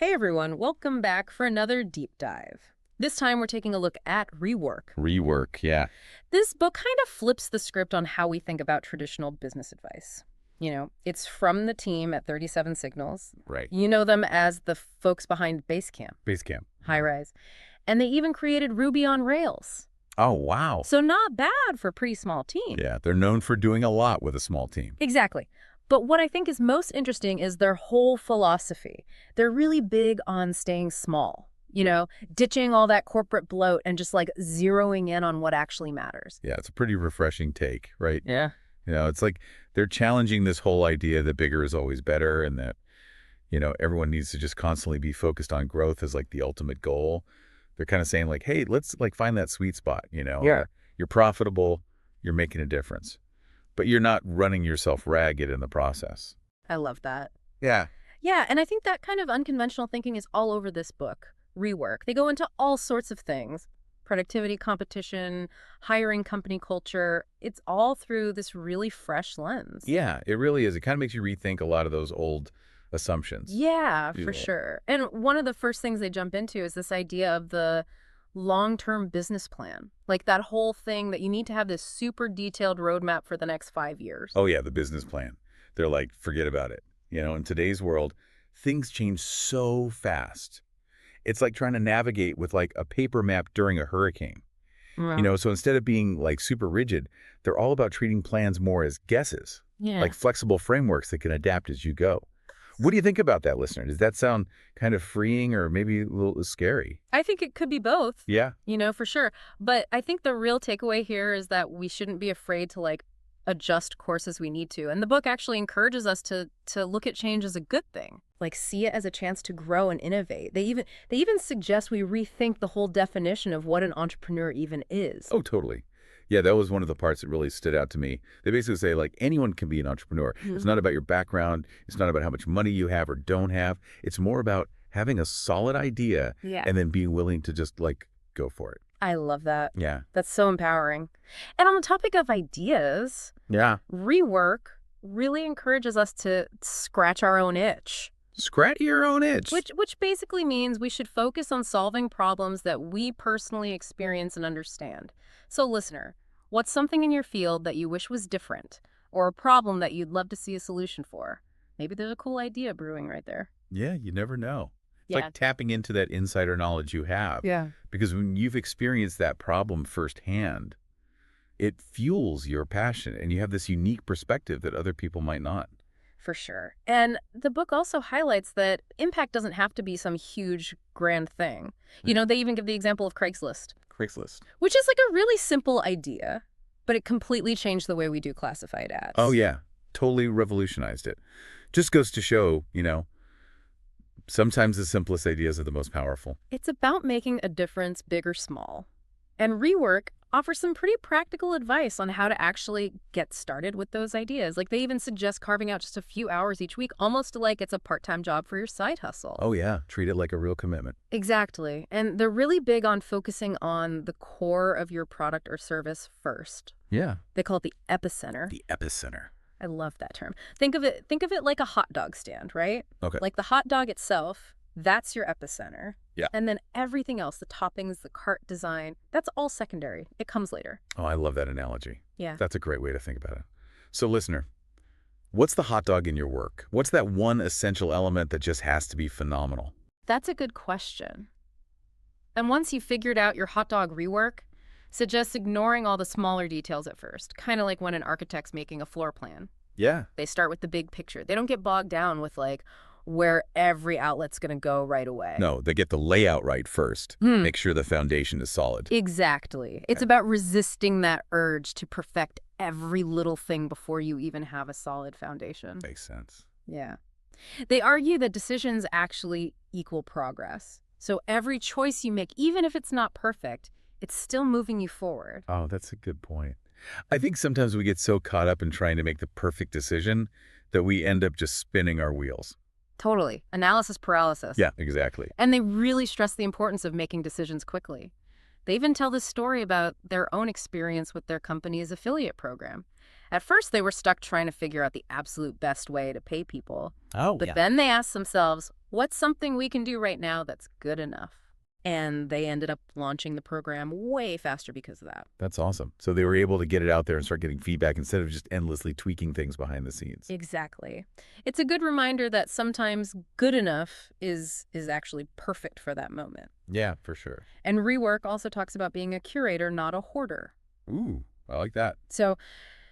Hey everyone, welcome back for another deep dive. This time we're taking a look at Rework. Rework, yeah. This book kind of flips the script on how we think about traditional business advice. It's from the team at 37 Signals. Right. You know them as the folks behind Basecamp, Basecamp. High Rise. And they even created Ruby on Rails. Oh, wow. So not bad for a pretty small team. Yeah, they're known for doing a lot with a small team. Exactly. But what I think is most interesting is their whole philosophy. They're really big on staying small, ditching all that corporate bloat and just like zeroing in on what actually matters. Yeah, it's a pretty refreshing take, right? Yeah. It's like they're challenging this whole idea that bigger is always better and that, everyone needs to just constantly be focused on growth as like the ultimate goal. They're kind of saying like, hey, let's like find that sweet spot, Yeah. You're profitable, you're making a difference, but you're not running yourself ragged in the process. I love that. Yeah. Yeah, and I think that kind of unconventional thinking is all over this book, Rework. They go into all sorts of things. Productivity, competition, hiring, company culture. It's all through this really fresh lens. Yeah, it really is. It kind of makes you rethink a lot of those old assumptions. Yeah, for Yeah. sure. And one of the first things they jump into is this idea of the long-term business plan. Like that whole thing that you need to have this super detailed roadmap for the next 5 years. Oh, yeah, the business plan. They're like, forget about it. In today's world, things change so fast. It's like trying to navigate with like a paper map during a hurricane. Wow. So instead of being like super rigid, they're all about treating plans more as guesses, Yeah. like flexible frameworks that can adapt as you go. What do you think about that, listener? Does that sound kind of freeing or maybe a little scary? I think it could be both. Yeah. For sure. But I think the real takeaway here is that we shouldn't be afraid to like adjust course as we need to. And the book actually encourages us to look at change as a good thing. Like see it as a chance to grow and innovate. They even suggest we rethink the whole definition of what an entrepreneur even is. Oh, totally. Yeah, that was one of the parts that really stood out to me. They basically say, like, anyone can be an entrepreneur. It's not about your background. It's not about how much money you have or don't have. It's more about having a solid idea Yeah. and then being willing to just, like, go for it. I love that. Yeah. That's so empowering. And on the topic of ideas, Yeah. Rework really encourages us to scratch our own itch. Scratch your own itch. Which basically means we should focus on solving problems that we personally experience and understand. So listener, what's something in your field that you wish was different, or a problem that you'd love to see a solution for? Maybe there's a cool idea brewing right there. Yeah, you never know. It's Yeah. like tapping into that insider knowledge you have. Yeah. Because when you've experienced that problem firsthand, it fuels your passion and you have this unique perspective that other people might not. For sure. And the book also highlights that impact doesn't have to be some huge, grand thing. They even give the example of Craigslist, Craigslist. which is like a really simple idea, but it completely changed the way we do classified ads. Oh, yeah. Totally revolutionized it. Just goes to show, sometimes the simplest ideas are the most powerful. It's about making a difference, big or small. And Rework offers some pretty practical advice on how to actually get started with those ideas. Like they even suggest carving out just a few hours each week, almost like it's a part-time job for your side hustle. Oh, yeah. Treat it like a real commitment. Exactly. And they're really big on focusing on the core of your product or service first. Yeah. They call it the epicenter. The epicenter. I love that term. Think of it like a hot dog stand, right? Okay. Like the hot dog itself, that's your epicenter. Yeah. And then everything else, the toppings, the cart design, that's all secondary. It comes later. Oh, I love that analogy. Yeah. That's a great way to think about it. So, listener, what's the hot dog in your work? What's that one essential element that just has to be phenomenal? That's a good question. And once you've figured out your hot dog rework, suggest ignoring all the smaller details at first, kind of like when an architect's making a floor plan. Yeah. They start with the big picture. They don't get bogged down with like where every outlet's going to go right away. No, they get the layout right first. Make sure the foundation is solid. Exactly. It's about resisting that urge to perfect every little thing before you even have a solid foundation. Makes sense. Yeah. They argue that decisions actually equal progress. So every choice you make, even if it's not perfect, it's still moving you forward. Oh, that's a good point. I think sometimes we get so caught up in trying to make the perfect decision that we end up just spinning our wheels. Totally. Analysis paralysis. Yeah, exactly. And they really stress the importance of making decisions quickly. They even tell this story about their own experience with their company's affiliate program. At first, they were stuck trying to figure out the absolute best way to pay people. Oh, But yeah. then they asked themselves, what's something we can do right now that's good enough? And they ended up launching the program way faster because of that. That's awesome. So they were able to get it out there and start getting feedback instead of just endlessly tweaking things behind the scenes. Exactly. It's a good reminder that sometimes good enough is actually perfect for that moment. Yeah, for sure. And Rework also talks about being a curator, not a hoarder. Ooh, I like that. So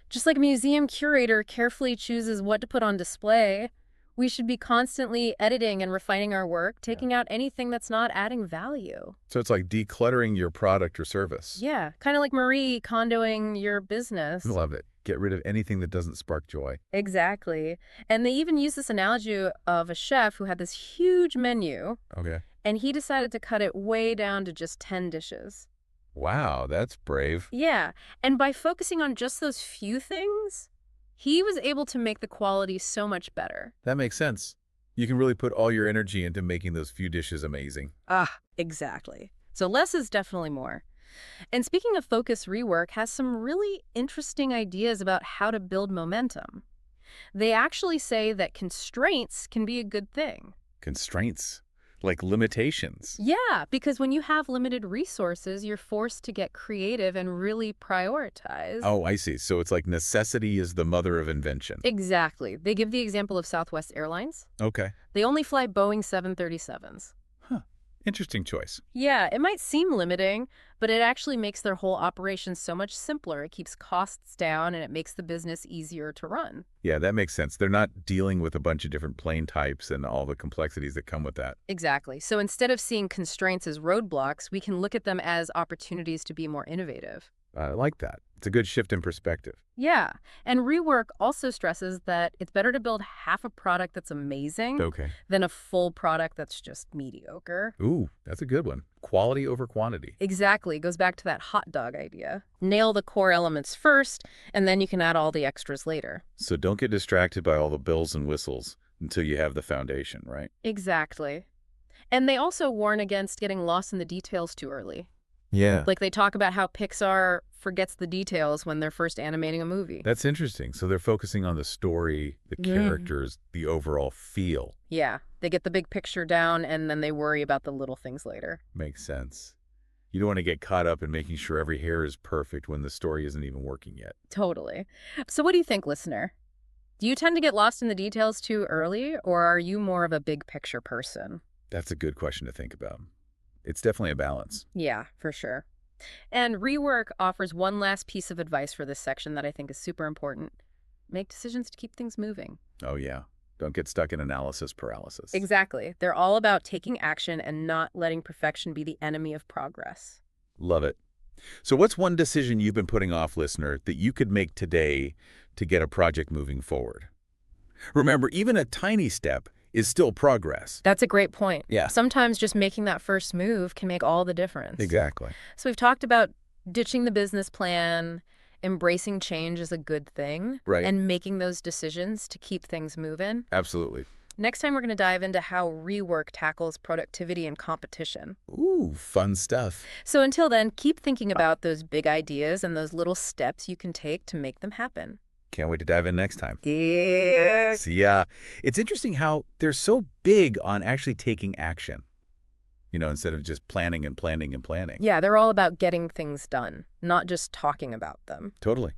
just like a museum curator carefully chooses what to put on display, we should be constantly editing and refining our work, taking out anything that's not adding value. So it's like decluttering your product or service. Yeah, kind of like Marie condoing your business. Love it. Get rid of anything that doesn't spark joy. Exactly. And they even use this analogy of a chef who had this huge menu, Okay. and he decided to cut it way down to just 10 dishes. Wow, that's brave. Yeah, and by focusing on just those few things, he was able to make the quality so much better. That makes sense. You can really put all your energy into making those few dishes amazing. Exactly. So less is definitely more. And speaking of focus, Rework has some really interesting ideas about how to build momentum. They actually say that constraints can be a good thing. Constraints, like limitations. Yeah, because when you have limited resources, you're forced to get creative and really prioritize. Oh, I see. So it's like necessity is the mother of invention. Exactly. They give the example of Southwest Airlines. Okay. They only fly Boeing 737s. Huh. Interesting choice. Yeah, it might seem limiting, but it actually makes their whole operation so much simpler. It keeps costs down and it makes the business easier to run. Yeah, that makes sense. They're not dealing with a bunch of different plane types and all the complexities that come with that. Exactly. So instead of seeing constraints as roadblocks, we can look at them as opportunities to be more innovative. I like that. It's a good shift in perspective. Yeah, and Rework also stresses that it's better to build half a product that's amazing Okay. than a full product that's just mediocre. Ooh, that's a good one. Quality over quantity. Exactly. It goes back to that hot dog idea. Nail the core elements first, and then you can add all the extras later. So don't get distracted by all the bells and whistles until you have the foundation, right? Exactly. And they also warn against getting lost in the details too early. Yeah. Like they talk about how Pixar forgets the details when they're first animating a movie. That's interesting. So they're focusing on the story, the characters, the overall feel. Yeah, they get the big picture down and then they worry about the little things later. Makes sense. You don't want to get caught up in making sure every hair is perfect when the story isn't even working yet. Totally. So what do you think, listener? Do you tend to get lost in the details too early, or are you more of a big picture person? That's a good question to think about. It's definitely a balance. Yeah, for sure. And Rework offers one last piece of advice for this section that I think is super important. Make decisions to keep things moving. Oh, yeah. Don't get stuck in analysis paralysis. Exactly. They're all about taking action and not letting perfection be the enemy of progress. Love it. So what's one decision you've been putting off, listener, that you could make today to get a project moving forward? Remember, even a tiny step is still progress. That's a great point. Yeah. Sometimes just making that first move can make all the difference. Exactly. So we've talked about ditching the business plan, embracing change is a good thing, Right. and making those decisions to keep things moving. Absolutely. Next time, we're going to dive into how Rework tackles productivity and competition. Ooh, fun stuff. So until then, keep thinking about those big ideas and those little steps you can take to make them happen. Can't wait to dive in next time. Yeah. So, yeah, it's interesting how they're so big on actually taking action, instead of just planning and planning and planning. Yeah, they're all about getting things done, not just talking about them. Totally.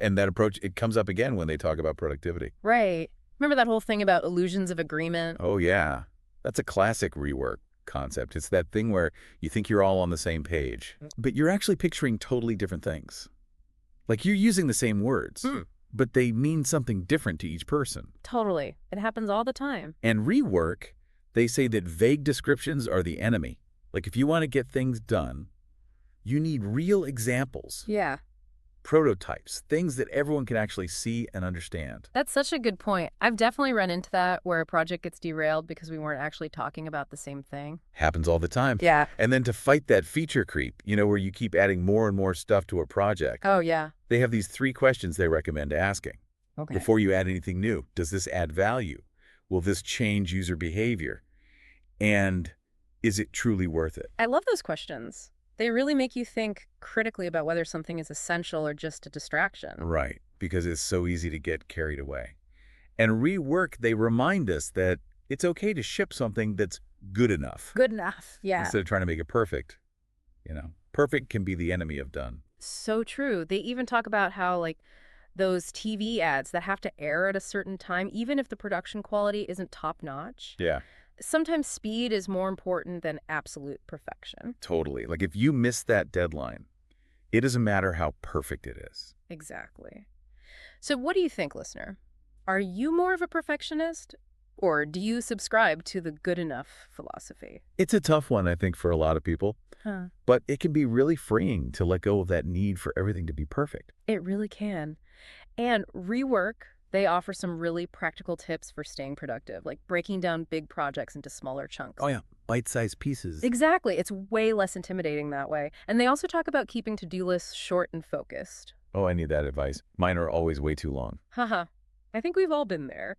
And that approach, it comes up again when they talk about productivity. Right. Remember that whole thing about illusions of agreement? Oh, yeah. That's a classic Rework concept. It's that thing where you think you're all on the same page, but you're actually picturing totally different things. Like you're using the same words, but they mean something different to each person. Totally. It happens all the time. And Rework, they say that vague descriptions are the enemy. Like if you want to get things done, you need real examples, Yeah. prototypes, things that everyone can actually see and understand. That's such a good point. I've definitely run into that where a project gets derailed because we weren't actually talking about the same thing. Happens all the time. Yeah. And then to fight that feature creep, where you keep adding more and more stuff to a project, Oh, yeah. they have these 3 questions they recommend asking. Okay. Before you add anything new, does this add value? Will this change user behavior? And is it truly worth it? I love those questions. They really make you think critically about whether something is essential or just a distraction. Right. because it's so easy to get carried away. And Rework, they remind us that it's okay to ship something that's good enough Good enough. Yeah. instead of trying to make it perfect. Perfect can be the enemy of done. So true. They even talk about how, like, those TV ads that have to air at a certain time, even if the production quality isn't top-notch. Yeah, Sometimes speed is more important than absolute perfection. totally. Like if you miss that deadline, it doesn't matter how perfect it is. Exactly. So what do you think, listener? Are you more of a perfectionist, or do you subscribe to the good enough philosophy? It's a tough one, I think, for a lot of people, Huh. but it can be really freeing to let go of that need for everything to be perfect. It really can. And Rework, they offer some really practical tips for staying productive, like breaking down big projects into smaller chunks. Oh yeah, bite-sized pieces. Exactly. It's way less intimidating that way. And they also talk about keeping to-do lists short and focused. Oh, I need that advice. Mine are always way too long. Haha. I think we've all been there.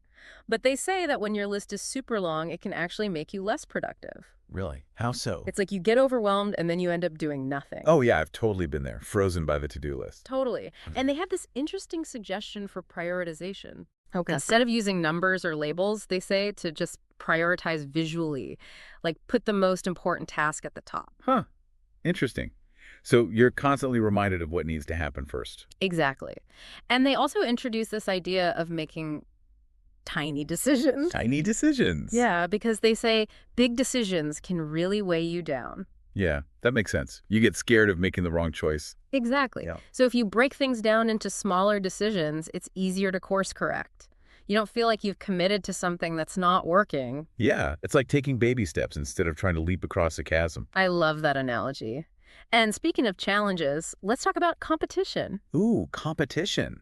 But they say that when your list is super long, it can actually make you less productive. Really? How so? It's like you get overwhelmed and then you end up doing nothing. Oh yeah, I've totally been there, frozen by the to-do list. Totally. And they have this interesting suggestion for prioritization. Okay. Instead of using numbers or labels, they say to just prioritize visually, like put the most important task at the top. Huh. Interesting. So you're constantly reminded of what needs to happen first. Exactly. And they also introduce this idea of making tiny decisions. Tiny decisions. Yeah, because they say big decisions can really weigh you down. Yeah, that makes sense. You get scared of making the wrong choice. Exactly. Yeah. So if you break things down into smaller decisions, it's easier to course correct. You don't feel like you've committed to something that's not working. Yeah, it's like taking baby steps instead of trying to leap across a chasm. I love that analogy. And speaking of challenges, let's talk about competition. Ooh, competition.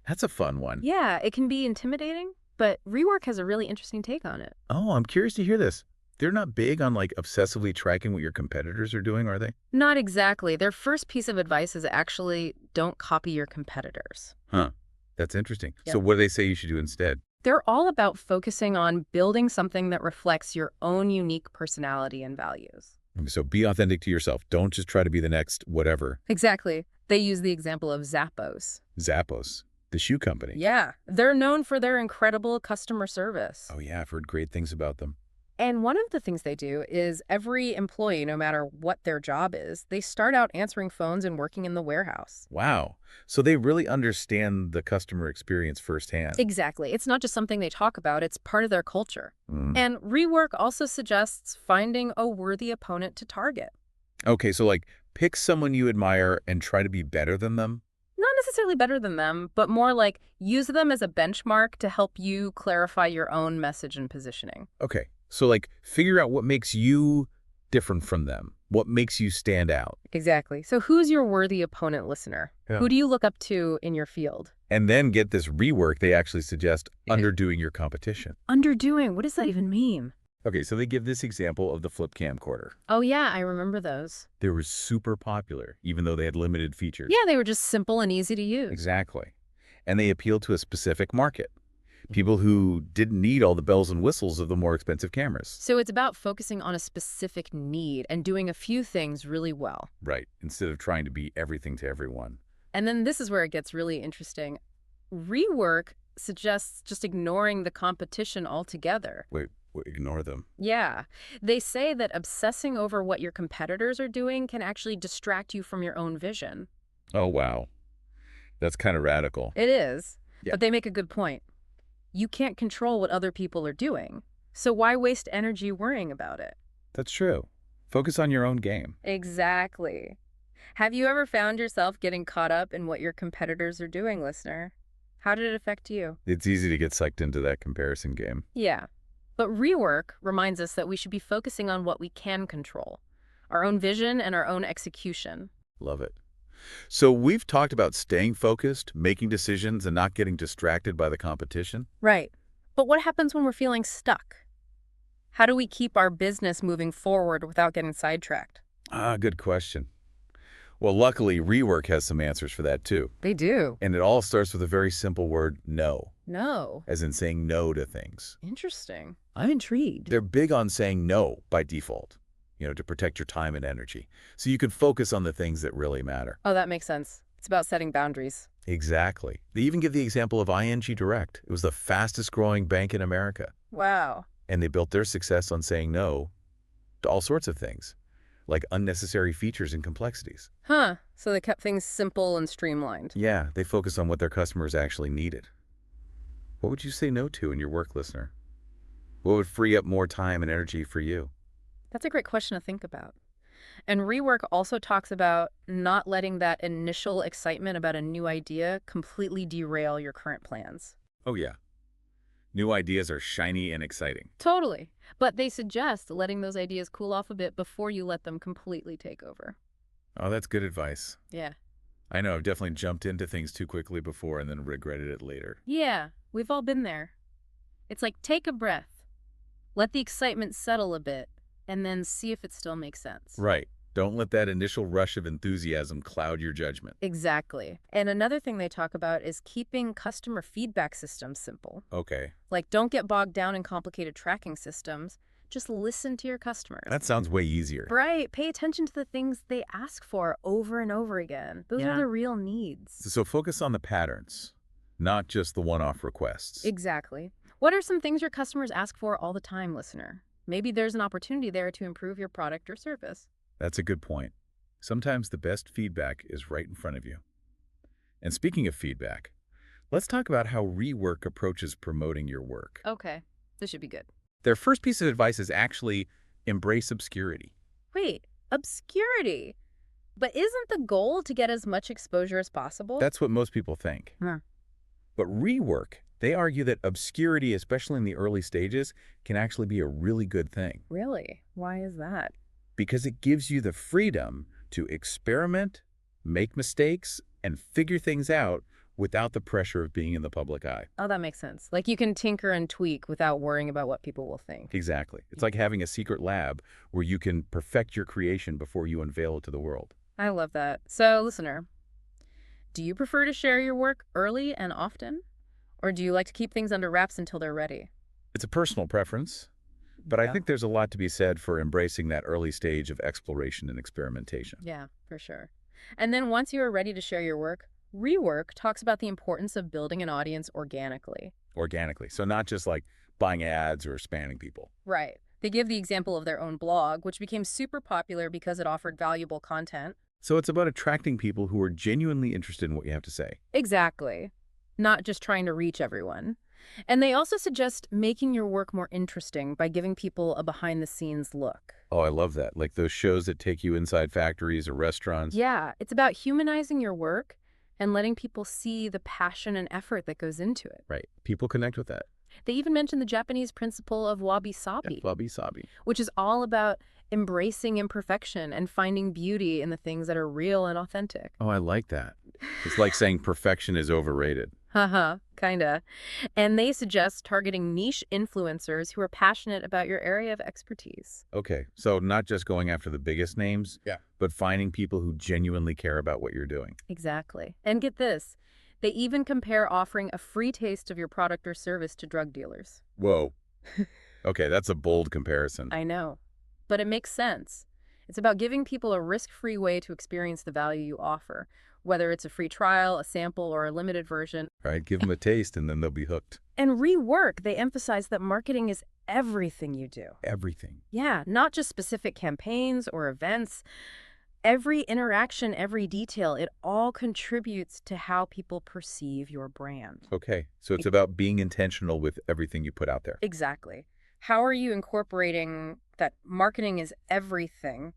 That's a fun one. Yeah, it can be intimidating, but Rework has a really interesting take on it. Oh, I'm curious to hear this. They're not big on like obsessively tracking what your competitors are doing, are they? Not exactly. Their first piece of advice is actually don't copy your competitors. Huh. That's interesting. Yep. So what do they say you should do instead? They're all about focusing on building something that reflects your own unique personality and values. So be authentic to yourself. Don't just try to be the next whatever. Exactly. They use the example of Zappos. Zappos, the shoe company. Yeah, they're known for their incredible customer service. Oh yeah, I've heard great things about them. And one of the things they do is every employee, no matter what their job is, they start out answering phones and working in the warehouse. Wow. So they really understand the customer experience firsthand. Exactly. It's not just something they talk about, it's part of their culture. Mm. And Rework also suggests finding a worthy opponent to target. Okay, so like pick someone you admire and try to be better than them. Not necessarily better than them, but more like use them as a benchmark to help you clarify your own message and positioning. Okay, so like figure out what makes you different from them. What makes you stand out. Exactly. So who's your worthy opponent listener? Yeah. Who do you look up to in your field? And then get this Rework, they actually suggest underdoing your competition. Underdoing. What does that even mean? Okay, so they give this example of the flip camcorder. Oh, yeah, I remember those. They were super popular, even though they had limited features. Yeah, they were just simple and easy to use. Exactly. And they appealed to a specific market. People who didn't need all the bells and whistles of the more expensive cameras. So it's about focusing on a specific need and doing a few things really well. Right, instead of trying to be everything to everyone. And then this is where it gets really interesting. Rework suggests just ignoring the competition altogether. Wait, ignore them. Yeah. They say that obsessing over what your competitors are doing can actually distract you from your own vision. Oh, wow. That's kind of radical. It is. Yeah. But they make a good point. You can't control what other people are doing. So why waste energy worrying about it? That's true. Focus on your own game. Exactly. Have you ever found yourself getting caught up in what your competitors are doing, listener? How did it affect you? It's easy to get sucked into that comparison game. Yeah. But Rework reminds us that we should be focusing on what we can control, our own vision and our own execution. Love it. So we've talked about staying focused, making decisions, and not getting distracted by the competition. Right. But what happens when we're feeling stuck? How do we keep our business moving forward without getting sidetracked? Good question. Well, luckily, Rework has some answers for that, too. They do. And it all starts with a very simple word, no, No. as in saying no to things. Interesting. I'm intrigued. They're big on saying no by default, to protect your time and energy, so you can focus on the things that really matter. Oh, that makes sense. It's about setting boundaries. Exactly. They even give the example of ING Direct. It was the fastest growing bank in America, Wow. and they built their success on saying no to all sorts of things, like unnecessary features and complexities. Huh. So they kept things simple and streamlined. Yeah, they focused on what their customers actually needed. What would you say no to in your work, listener? What would free up more time and energy for you? That's a great question to think about. And Rework also talks about not letting that initial excitement about a new idea completely derail your current plans. Oh, yeah. New ideas are shiny and exciting. Totally. But they suggest letting those ideas cool off a bit before you let them completely take over. Oh, that's good advice. Yeah. I know I've definitely jumped into things too quickly before and then regretted it later. Yeah, we've all been there. It's like take a breath, let the excitement settle a bit, and then see if it still makes sense. Right. Don't let that initial rush of enthusiasm cloud your judgment. Exactly. And another thing they talk about is keeping customer feedback systems simple. Okay. Like, don't get bogged down in complicated tracking systems. Just listen to your customers. That sounds way easier. Right. Pay attention to the things they ask for over and over again. Those are the real needs. So focus on the patterns, not just the one-off requests. Exactly. What are some things your customers ask for all the time, listener? Maybe there's an opportunity there to improve your product or service. That's a good point. Sometimes the best feedback is right in front of you. And speaking of feedback, let's talk about how Rework approaches promoting your work. Okay, this should be good. Their first piece of advice is actually embrace obscurity. Wait, obscurity. But isn't the goal to get as much exposure as possible? That's what most people think. Huh. But Rework, they argue that obscurity, especially in the early stages, can actually be a really good thing. Really? Why is that? Because it gives you the freedom to experiment, make mistakes, and figure things out without the pressure of being in the public eye. Oh, that makes sense. Like you can tinker and tweak without worrying about what people will think. Exactly. It's like having a secret lab where you can perfect your creation before you unveil it to the world. I love that. So, listener, do you prefer to share your work early and often? Or do you like to keep things under wraps until they're ready? It's a personal preference, but I Yeah. think there's a lot to be said for embracing that early stage of exploration and experimentation. Yeah, for sure. And then once you are ready to share your work, Rework talks about the importance of building an audience organically. Organically. So not just like buying ads or spamming people. Right. They give the example of their own blog, which became super popular because it offered valuable content. So it's about attracting people who are genuinely interested in what you have to say. Exactly. Not just trying to reach everyone. And they also suggest making your work more interesting by giving people a behind-the-scenes look. Oh, I love that. Like those shows that take you inside factories or restaurants. Yeah, it's about humanizing your work and letting people see the passion and effort that goes into it. Right. People connect with that. They even mention the Japanese principle of wabi-sabi, Wabi-sabi. which is all about embracing imperfection and finding beauty in the things that are real and authentic. Oh, I like that. It's like saying perfection is overrated. Haha, kinda. And they suggest targeting niche influencers who are passionate about your area of expertise. Okay, so not just going after the biggest names, but finding people who genuinely care about what you're doing. Exactly. And get this, they even compare offering a free taste of your product or service to drug dealers. Whoa. Okay, that's a bold comparison. I know, but it makes sense. It's about giving people a risk-free way to experience the value you offer, whether it's a free trial, a sample, or a limited version. Right, give them a taste and then they'll be hooked. And Rework, they emphasize that marketing is everything you do. Everything. Yeah, not just specific campaigns or events. Every interaction, every detail, it all contributes to how people perceive your brand. Okay, so it's about being intentional with everything you put out there. Exactly. How are you incorporating that marketing is everything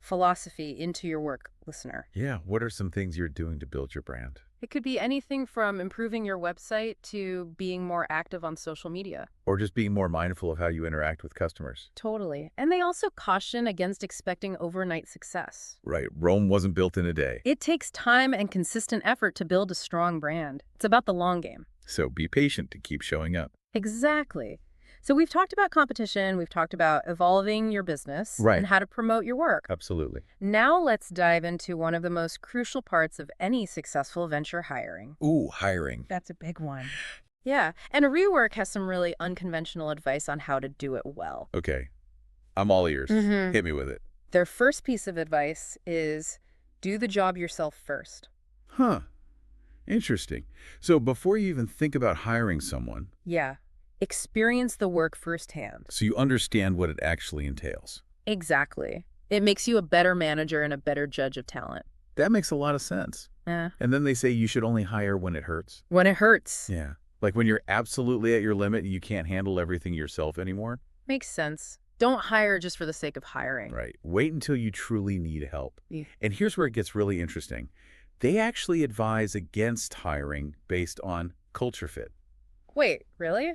philosophy into your work, listener? Yeah, what are some things you're doing to build your brand? It could be anything from improving your website to being more active on social media. Or just being more mindful of how you interact with customers. Totally. And they also caution against expecting overnight success. Right, Rome wasn't built in a day. It takes time and consistent effort to build a strong brand. It's about the long game. So be patient to keep showing up. Exactly. So we've talked about competition, we've talked about evolving your business, Right. and how to promote your work. Absolutely. Now let's dive into one of the most crucial parts of any successful venture hiring. Ooh, hiring. That's a big one. Yeah, and Rework has some really unconventional advice on how to do it well. Okay, I'm all ears. Mhm. Hit me with it. Their first piece of advice is do the job yourself first. Huh. Interesting. So before you even think about hiring someone, Yeah. Experience the work firsthand. so you understand what it actually entails. Exactly. It makes you a better manager and a better judge of talent. That makes a lot of sense. Yeah. And then they say you should only hire when it hurts. When it hurts. Yeah. Like when you're absolutely at your limit and you can't handle everything yourself anymore. Makes sense. Don't hire just for the sake of hiring. Right. Wait until you truly need help. Yeah. And here's where it gets really interesting. They actually advise against hiring based on culture fit. Wait, really?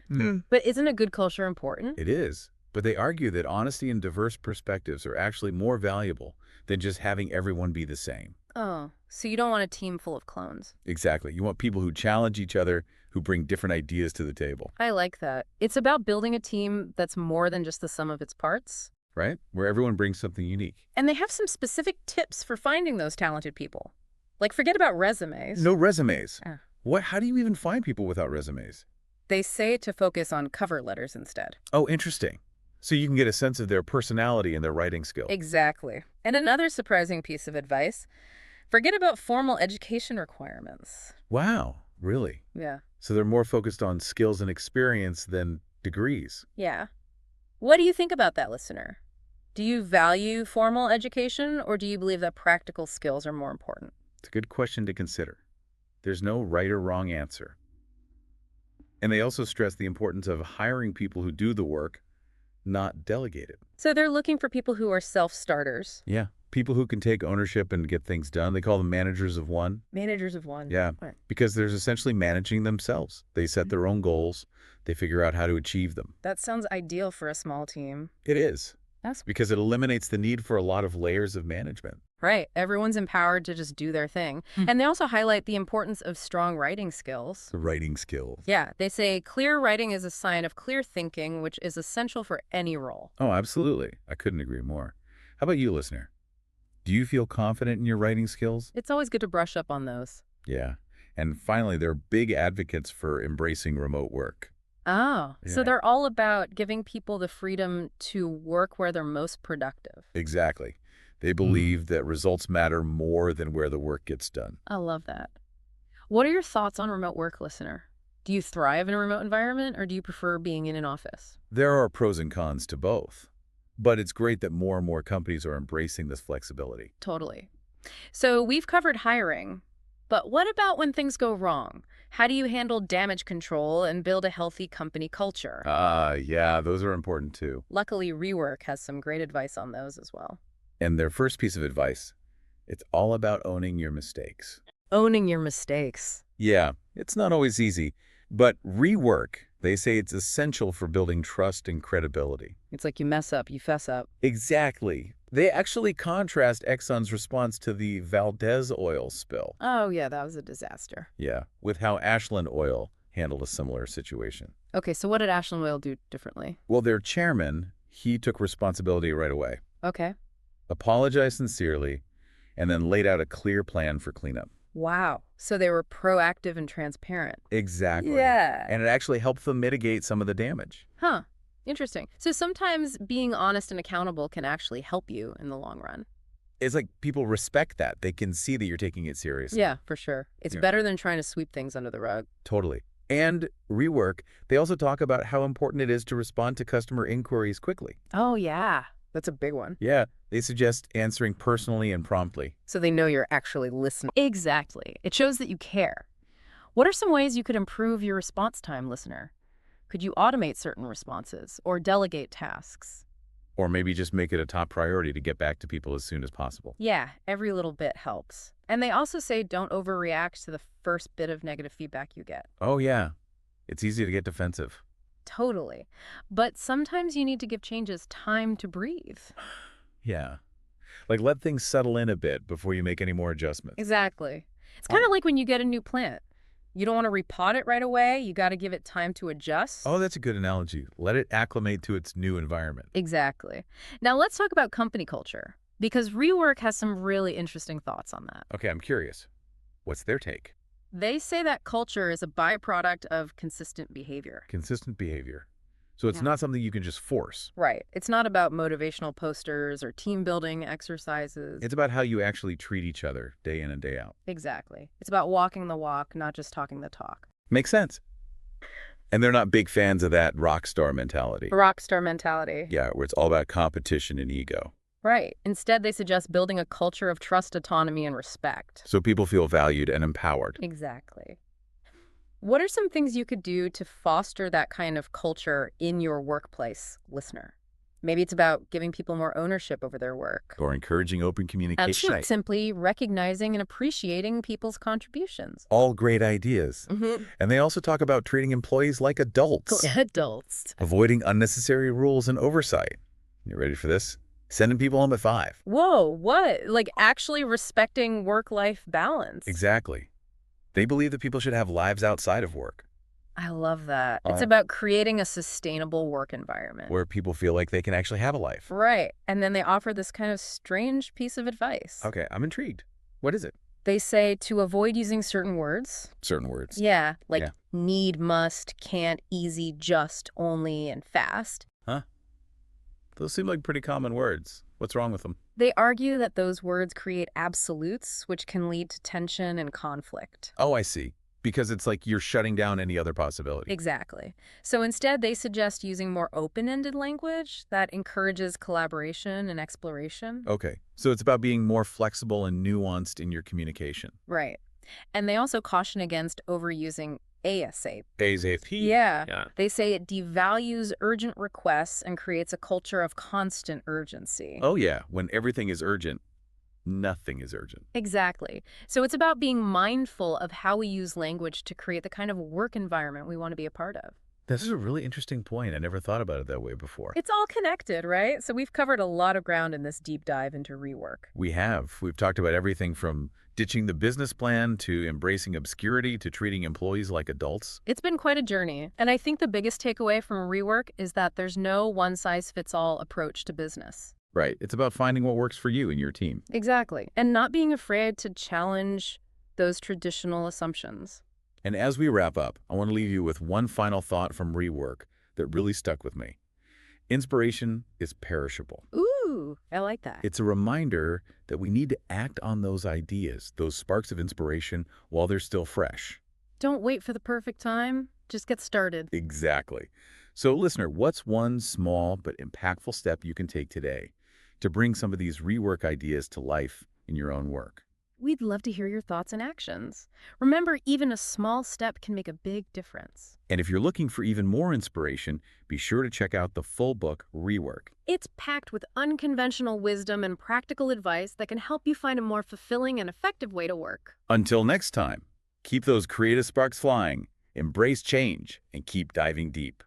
But isn't a good culture important? It is. But they argue that honesty and diverse perspectives are actually more valuable than just having everyone be the same. Oh, so you don't want a team full of clones. Exactly. You want people who challenge each other, who bring different ideas to the table, I like that. It's about building a team that's more than just the sum of its parts. right? Where everyone brings something unique. And they have some specific tips for finding those talented people. Like, forget about resumes. No resumes. Ah. What? How do you even find people without resumes? They say to focus on cover letters instead. Oh, interesting. So you can get a sense of their personality and their writing skill. Exactly. And another surprising piece of advice, forget about formal education requirements. Wow, really? Yeah. So they're more focused on skills and experience than degrees. Yeah. What do you think about that, listener? Do you value formal education, or do you believe that practical skills are more important? It's a good question to consider. There's no right or wrong answer. And they also stress the importance of hiring people who do the work, not delegate it. So they're looking for people who are self-starters. Yeah, people who can take ownership and get things done. They call them managers of one. Managers of one. Yeah, Right. because there's essentially managing themselves. They set their own goals. They figure out how to achieve them. That sounds ideal for a small team. It is, That's because it eliminates the need for a lot of layers of management. right. Everyone's empowered to just do their thing. And they also highlight the importance of strong writing skills. The writing skills. Yeah, they say clear writing is a sign of clear thinking, which is essential for any role. Oh, absolutely. I couldn't agree more. How about you, listener? Do you feel confident in your writing skills? It's always good to brush up on those. Yeah. And finally, they're big advocates for embracing remote work. Oh, so Yeah. they're all about giving people the freedom to work where they're most productive. Exactly. They believe that results matter more than where the work gets done. I love that. What are your thoughts on remote work, listener? Do you thrive in a remote environment, or do you prefer being in an office? There are pros and cons to both, but it's great that more and more companies are embracing this flexibility. Totally. So we've covered hiring, but what about when things go wrong? How do you handle damage control and build a healthy company culture? Yeah, those are important too. Luckily, Rework has some great advice on those as well. And their first piece of advice, it's all about owning your mistakes. Owning your mistakes. Yeah, it's not always easy, but Rework, they say it's essential for building trust and credibility. It's like you mess up, you fess up. Exactly. They actually contrast Exxon's response to the Valdez oil spill. Oh, yeah, that was a disaster. Yeah, with how Ashland Oil handled a similar situation. Okay, so what did Ashland Oil do differently? Well, their chairman, he took responsibility right away, Okay. apologized sincerely, and then laid out a clear plan for cleanup. Wow. So they were proactive and transparent. Exactly. Yeah. And it actually helped them mitigate some of the damage. Huh. Interesting. So sometimes being honest and accountable can actually help you in the long run. It's like people respect that. They can see that you're taking it seriously. Yeah, for sure. It's Yeah. better than trying to sweep things under the rug. Totally. And Rework, they also talk about how important it is to respond to customer inquiries quickly. Oh, yeah. That's a big one. Yeah, they suggest answering personally and promptly. So they know you're actually listening. Exactly. It shows that you care. What are some ways you could improve your response time, listener? Could you automate certain responses or delegate tasks? Or maybe just make it a top priority to get back to people as soon as possible. Yeah, every little bit helps. And they also say don't overreact to the first bit of negative feedback you get. Oh, yeah. It's easy to get defensive. Totally. But sometimes you need to give changes time to breathe. Yeah. Like let things settle in a bit before you make any more adjustments. Exactly. It's kind of like when you get a new plant. You don't want to repot it right away. You got to give it time to adjust. Oh, that's a good analogy. Let it acclimate to its new environment. Exactly. Now let's talk about company culture, because Rework has some really interesting thoughts on that. Okay, I'm curious. What's their take? They say that culture is a byproduct of consistent behavior. Consistent behavior. So it's Yeah. not something you can just force. Right. It's not about motivational posters or team building exercises. It's about how you actually treat each other day in and day out. Exactly. It's about walking the walk, not just talking the talk. Makes sense. And they're not big fans of that rock star mentality. Rock star mentality. Yeah, where it's all about competition and ego. Right. Instead, they suggest building a culture of trust, autonomy, and respect. So people feel valued and empowered. Exactly. What are some things you could do to foster that kind of culture in your workplace, listener? Maybe it's about giving people more ownership over their work. Or encouraging open communication. And simply recognizing and appreciating people's contributions. All great ideas. Mm-hmm. And they also talk about treating employees like adults. Adults. Avoiding unnecessary rules and oversight. You ready for this? Sending people home at 5. Whoa, what? Like actually respecting work-life balance. Exactly. They believe that people should have lives outside of work, I love that. It's about creating a sustainable work environment. where people feel like they can actually have a life. Right. And then they offer this kind of strange piece of advice. Okay, I'm intrigued. What is it? They say to avoid using certain words. Certain words. Yeah, like Yeah. need, must, can't, easy, just, only, and fast. Huh? Those seem like pretty common words. What's wrong with them? They argue that those words create absolutes, which can lead to tension and conflict. Oh, I see. Because it's like you're shutting down any other possibility. Exactly. So instead, they suggest using more open-ended language that encourages collaboration and exploration. Okay, so it's about being more flexible and nuanced in your communication. Right. And they also caution against overusing ASAP. ASAP. Yeah. They say it devalues urgent requests and creates a culture of constant urgency. Oh yeah, when everything is urgent, nothing is urgent. Exactly. So it's about being mindful of how we use language to create the kind of work environment we want to be a part of. This is a really interesting point. I never thought about it that way before. It's all connected, right? So we've covered a lot of ground in this deep dive into rework. We have. We've talked about everything from ditching the business plan to embracing obscurity to treating employees like adults. It's been quite a journey. And I think the biggest takeaway from rework is that there's no one-size-fits-all approach to business. Right. It's about finding what works for you and your team. Exactly. And not being afraid to challenge those traditional assumptions. And as we wrap up, I want to leave you with one final thought from Rework that really stuck with me. Inspiration is perishable. Ooh, I like that. It's a reminder that we need to act on those ideas, those sparks of inspiration, while they're still fresh. Don't wait for the perfect time. Just get started. Exactly. So, listener, what's one small but impactful step you can take today to bring some of these rework ideas to life in your own work? We'd love to hear your thoughts and actions. Remember, even a small step can make a big difference. And if you're looking for even more inspiration, be sure to check out the full book, Rework. It's packed with unconventional wisdom and practical advice that can help you find a more fulfilling and effective way to work. Until next time, keep those creative sparks flying, embrace change, and keep diving deep.